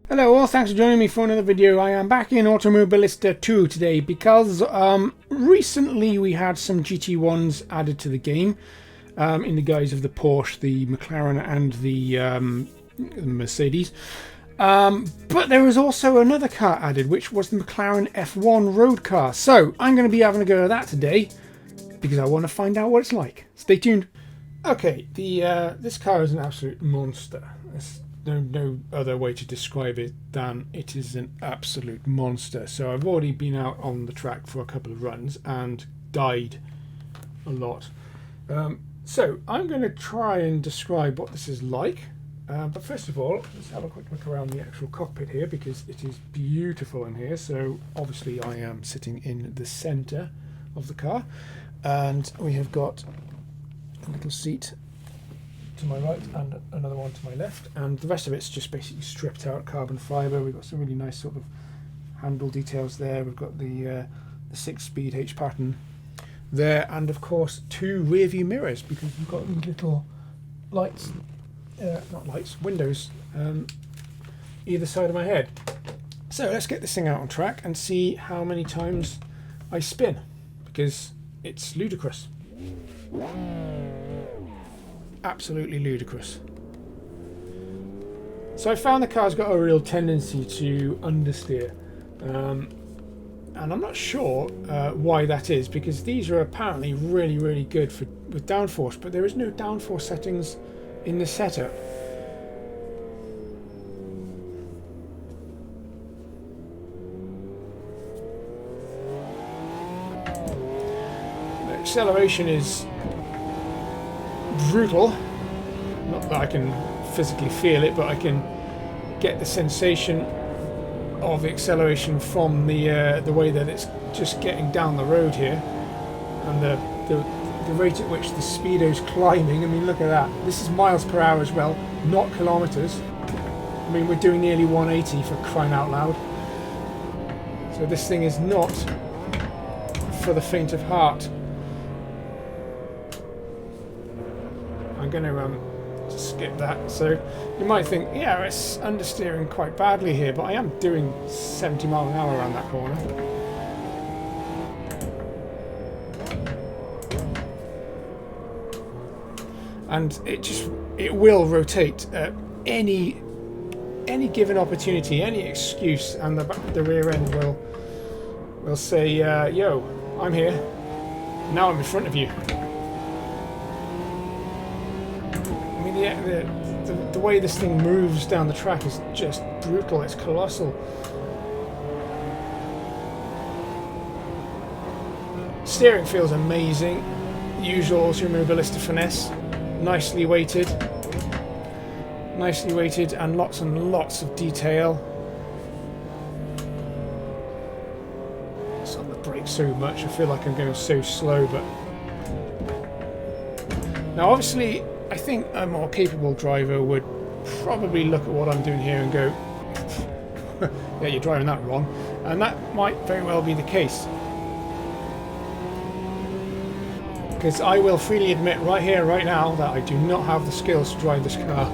Hello all, thanks for joining me for another video. I am back in Automobilista 2 today because recently we had some GT1s added to the game in the guise of the Porsche, the McLaren and the Mercedes. But there was also another car added, which was the McLaren F1 road car. So I'm going to be having a go at that today because I want to find out what it's like. Stay tuned. Okay, this car is an absolute monster. There's no other way to describe it than it is an absolute monster. So I've already been out on the track for a couple of runs and died a lot. So I'm going to try and describe what this is like. But first of all, let's have a quick look around the actual cockpit here because it is beautiful in here. So obviously I am sitting in the center of the car and we have got a little seat to my right and another one to my left, and the rest of it's just basically stripped out carbon fibre. We've got some really nice sort of handle details there. We've got the 6-speed H pattern there, and of course 2 rear view mirrors because we've got these little lights, not lights, windows either side of my head. So let's get this thing out on track and see how many times I spin because it's ludicrous. Absolutely ludicrous. So I found the car's got a real tendency to understeer, and I'm not sure why that is because these are apparently really good with downforce, but there is no downforce settings in the setup. The acceleration is brutal. Not that I can physically feel it, but I can get the sensation of the acceleration from the way that it's just getting down the road here, and the rate at which the speedo's climbing. I mean, look at that. This is miles per hour as well, not kilometers. I mean, we're doing nearly 180 for crying out loud. So this thing is not for the faint of heart. I'm going to skip that. So you might think, yeah, it's understeering quite badly here, but I am doing 70 miles an hour around that corner. And it will rotate at any given opportunity, any excuse, and the rear end will say, yo, I'm here. Now I'm in front of you. The way this thing moves down the track is just brutal. It's colossal. Steering feels amazing. Usual Automobilista finesse. Nicely weighted, and lots of detail. It's on the brakes so much. I feel like I'm going so slow, but now obviously I think a more capable driver would probably look at what I'm doing here and go, yeah, you're driving that wrong, and that might very well be the case. Because I will freely admit right here, right now, that I do not have the skills to drive this car.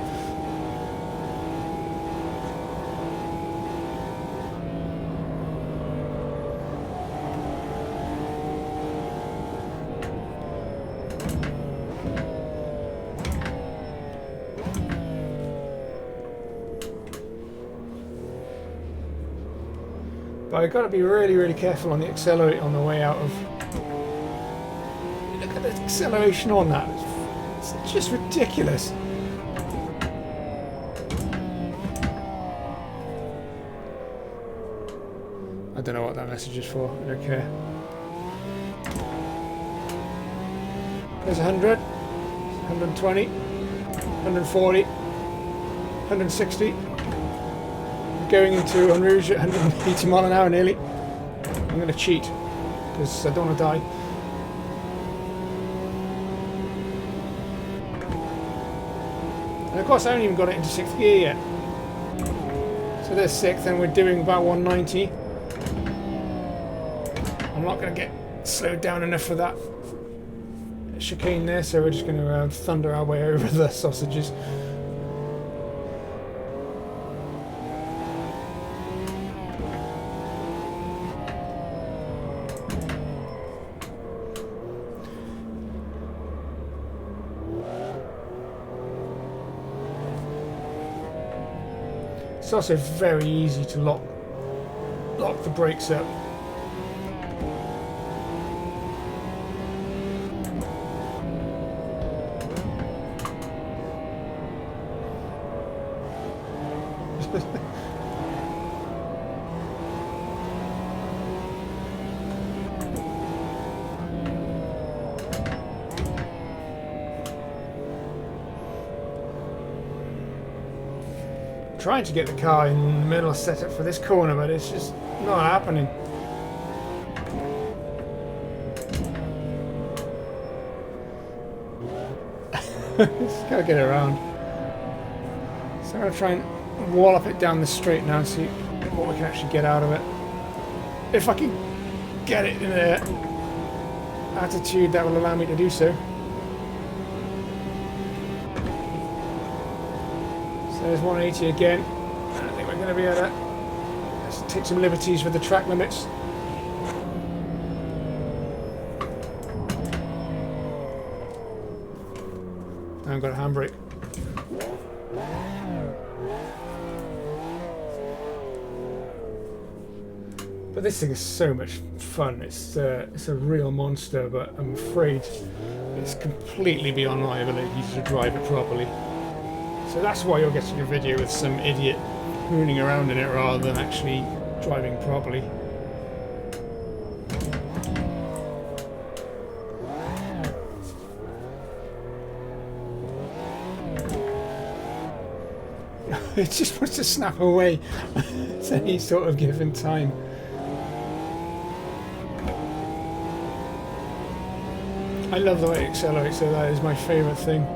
But I've got to be really careful on the accelerator on the way out of. Look at the acceleration on that. It's just ridiculous. I don't know what that message is for. I don't care. There's 100, 120, 140, 160. Going into En Rouge at 180 mile an hour nearly. I'm going to cheat because I don't want to die. And of course I haven't even got it into 6th gear yet. So there's 6th and we're doing about 190. I'm not going to get slowed down enough for that chicane there, so we're just going to thunder our way over the sausages. It's also very easy to lock the brakes up. Trying to get the car in the middle setup for this corner, but it's just not happening. Just gotta get around. So I'm gonna try and wallop it down the straight now and see what we can actually get out of it. If I can get it in an attitude that will allow me to do so. There's 180 again. I think we're going to be able to let's take some liberties with the track limits. I haven't got a handbrake. But this thing is so much fun. It's a real monster, but I'm afraid it's completely beyond my ability to drive it properly. So that's why you're getting a video with some idiot mooning around in it rather than actually driving properly. It just wants to snap away at any sort of given time. I love the way it accelerates, so that is my favourite thing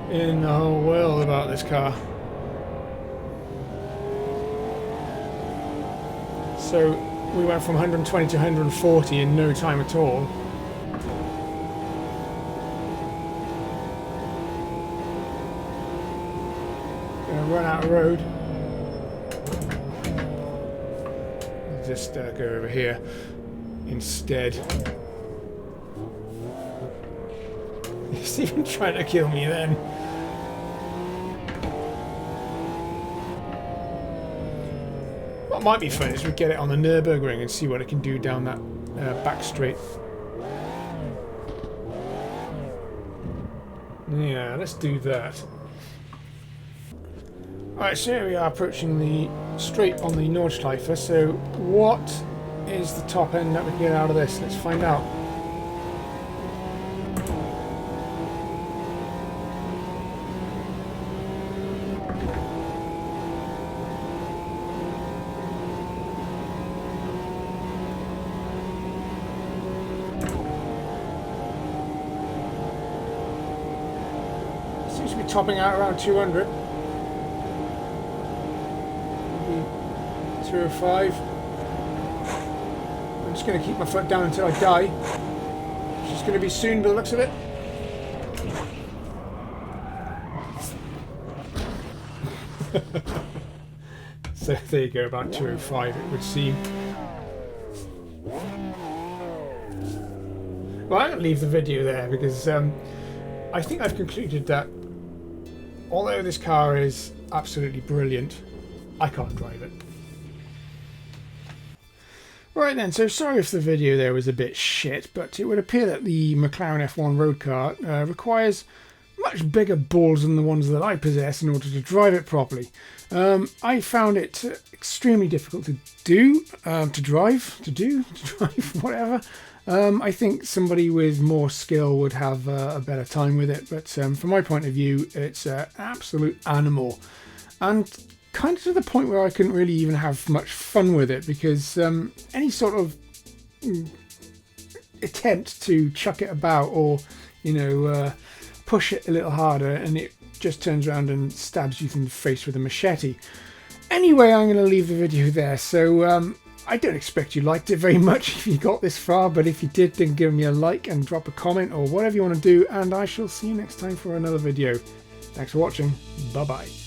in the whole world about this car. So we went from 120 to 140 in no time at all. Gonna run out of road. I'll just go over here instead. He's even trying to kill me then. What might be fun is we get it on the Nürburgring and see what it can do down that back straight. Yeah, let's do that. Alright, so here we are approaching the straight on the Nordschleife. So what is the top end that we can get out of this? Let's find out. Seems to be topping out around 200. Maybe 205. I'm just going to keep my foot down until I die. Which is going to be soon by the looks of it. So there you go, about 205 it would seem. Well, I'm going to leave the video there because I think I've concluded that although this car is absolutely brilliant, I can't drive it. Right then, so sorry if the video there was a bit shit, but it would appear that the McLaren F1 road car requires much bigger balls than the ones that I possess in order to drive it properly. I found it extremely difficult to do, to drive, whatever. I think somebody with more skill would have a better time with it, but from my point of view, it's an absolute animal. And kind of to the point where I couldn't really even have much fun with it, because any sort of attempt to chuck it about or, you know, push it a little harder and it just turns around and stabs you in the face with a machete. Anyway, I'm going to leave the video there. So I don't expect you liked it very much if you got this far, but if you did, then give me a like and drop a comment or whatever you want to do, and I shall see you next time for another video. Thanks for watching. Bye bye.